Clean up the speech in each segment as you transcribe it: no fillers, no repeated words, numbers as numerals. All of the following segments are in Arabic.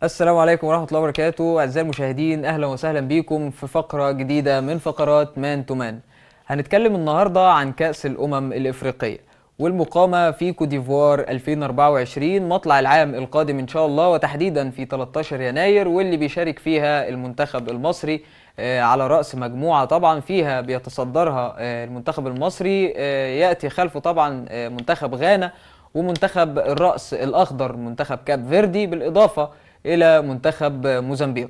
السلام عليكم ورحمة الله وبركاته. أعزائي المشاهدين، أهلا وسهلا بيكم في فقرة جديدة من فقرات مان تو مان. هنتكلم النهاردة عن كأس الأمم الإفريقية والمقامة في كوديفوار 2024 مطلع العام القادم إن شاء الله، وتحديدا في 13 يناير، واللي بيشارك فيها المنتخب المصري على رأس مجموعة طبعا فيها بيتصدرها المنتخب المصري، يأتي خلفه طبعا منتخب غانا ومنتخب الرأس الأخضر منتخب كاب فيردي، بالإضافة إلى منتخب موزمبيق.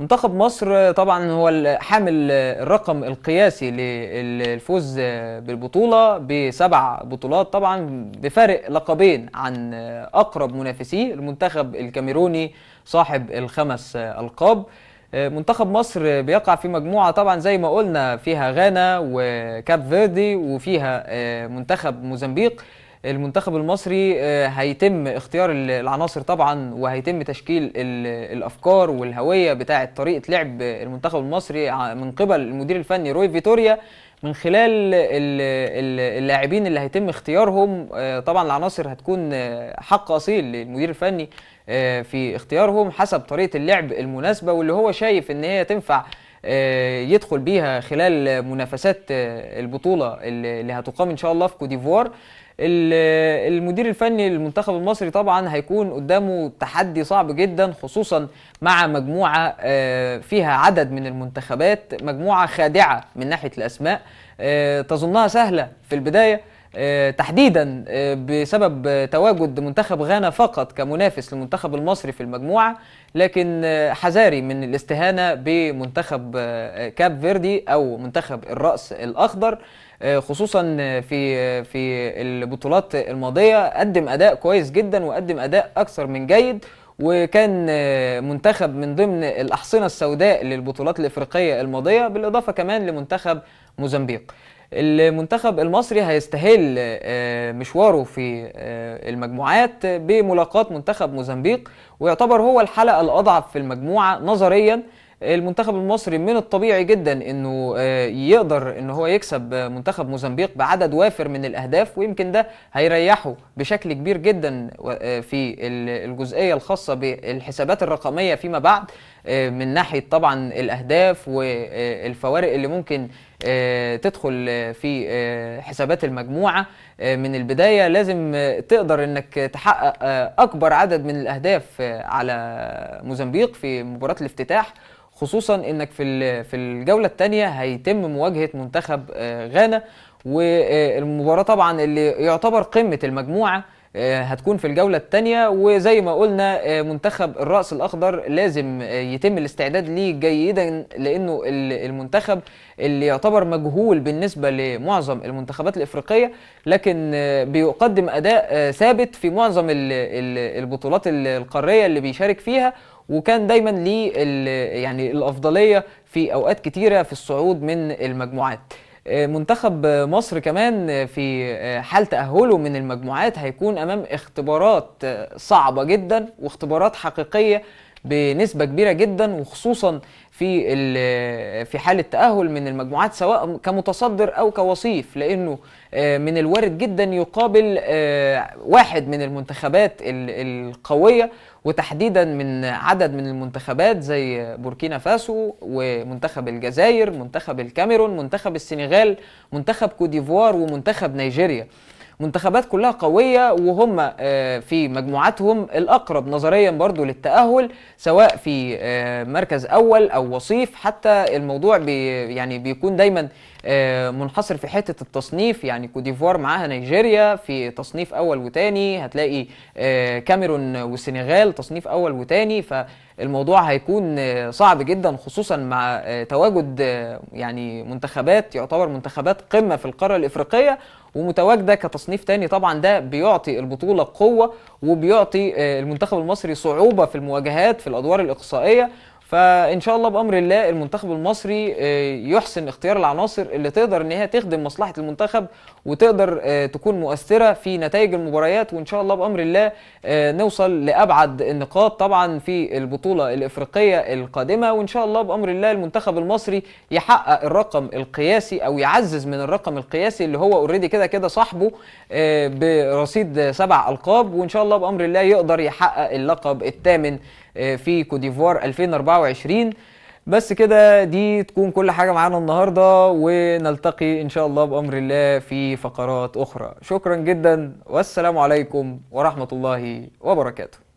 منتخب مصر طبعا هو حامل الرقم القياسي للفوز بالبطولة ب7 بطولات، طبعا بفارق لقبين عن أقرب منافسيه المنتخب الكاميروني صاحب ال5 ألقاب. منتخب مصر بيقع في مجموعة طبعا زي ما قلنا فيها غانا وكاب فيردي وفيها منتخب موزمبيق. المنتخب المصري هيتم اختيار العناصر طبعا، وهيتم تشكيل الافكار والهويه بتاعه طريقه لعب المنتخب المصري من قبل المدير الفني روي فيتوريا، من خلال اللاعبين اللي هيتم اختيارهم. طبعا العناصر هتكون حق اصيل للمدير الفني في اختيارهم حسب طريقه اللعب المناسبه، واللي هو شايف ان هي تنفع يدخل بيها خلال منافسات البطوله اللي هتقام ان شاء الله في كوديفوار. المدير الفني للمنتخب المصري طبعا هيكون قدامه تحدي صعب جدا، خصوصا مع مجموعة فيها عدد من المنتخبات، مجموعة خادعة من ناحية الأسماء، تظنها سهلة في البداية، تحديدا بسبب تواجد منتخب غانا فقط كمنافس للمنتخب المصري في المجموعة، لكن حذاري من الاستهانة بمنتخب كاب فيردي أو منتخب الرأس الأخضر، خصوصا في البطولات الماضية قدم أداء كويس جدا وقدم أداء أكثر من جيد، وكان منتخب من ضمن الأحصنة السوداء للبطولات الإفريقية الماضية، بالإضافة كمان لمنتخب موزمبيق. المنتخب المصري هيستهل مشواره في المجموعات بملاقاة منتخب موزمبيق، ويعتبر هو الحلقة الأضعف في المجموعة نظريا. المنتخب المصري من الطبيعي جدا انه يقدر ان هو يكسب منتخب موزمبيق بعدد وافر من الاهداف، ويمكن ده هيريحه بشكل كبير جدا في الجزئيه الخاصه بالحسابات الرقميه فيما بعد، من ناحيه طبعا الاهداف والفوارق اللي ممكن تدخل في حسابات المجموعه. من البدايه لازم تقدر انك تحقق اكبر عدد من الاهداف على موزمبيق في مباراه الافتتاح، خصوصا انك في الجوله الثانيه هيتم مواجهه منتخب غانا، والمباراه طبعا اللي يعتبر قمه المجموعه هتكون في الجوله الثانيه. وزي ما قلنا منتخب الرأس الاخضر لازم يتم الاستعداد ليه جيدا، لانه المنتخب اللي يعتبر مجهول بالنسبه لمعظم المنتخبات الافريقيه، لكن بيقدم اداء ثابت في معظم البطولات القاريه اللي بيشارك فيها، وكان دايما ليه يعني الافضليه في اوقات كتيره في الصعود من المجموعات. منتخب مصر كمان في حال تأهله من المجموعات هيكون امام اختبارات صعبه جدا واختبارات حقيقيه بنسبه كبيره جدا، وخصوصا في حال التأهل من المجموعات سواء كمتصدر او كوصيف، لانه من الوارد جدا يقابل واحد من المنتخبات القويه، وتحديدا من عدد من المنتخبات زي بوركينا فاسو ومنتخب الجزائر، منتخب الكاميرون، منتخب السنغال، منتخب كوديفوار، ومنتخب نيجيريا. منتخبات كلها قوية، وهم في مجموعاتهم الأقرب نظريا برضو للتأهل، سواء في مركز أول أو وصيف. حتى الموضوع يعني بيكون دايما منحصر في حتة التصنيف، يعني كوديفوار معاها نيجيريا في تصنيف أول وتاني، هتلاقي كاميرون والسنغال تصنيف أول وتاني، فالموضوع هيكون صعب جدا، خصوصا مع تواجد يعني منتخبات يعتبر منتخبات قمة في القارة الإفريقية ومتواجده كتصنيف تاني. طبعا ده بيعطي البطوله قوه، وبيعطي المنتخب المصري صعوبه في المواجهات في الادوار الاقصائيه. فان شاء الله بامر الله المنتخب المصري يحسن اختيار العناصر اللي تقدر ان هي تخدم مصلحه المنتخب وتقدر تكون مؤثره في نتائج المباريات، وان شاء الله بامر الله نوصل لابعد النقاط طبعا في البطوله الافريقيه القادمه، وان شاء الله بامر الله المنتخب المصري يحقق الرقم القياسي او يعزز من الرقم القياسي اللي هو اوريدي كده كده صاحبه برصيد 7 ألقاب، وان شاء الله بامر الله يقدر يحقق اللقب الثامن في كوديفوار 2024. بس كده دي تكون كل حاجة معانا النهاردة، ونلتقي إن شاء الله بأمر الله في فقرات أخرى. شكرا جدا، والسلام عليكم ورحمة الله وبركاته.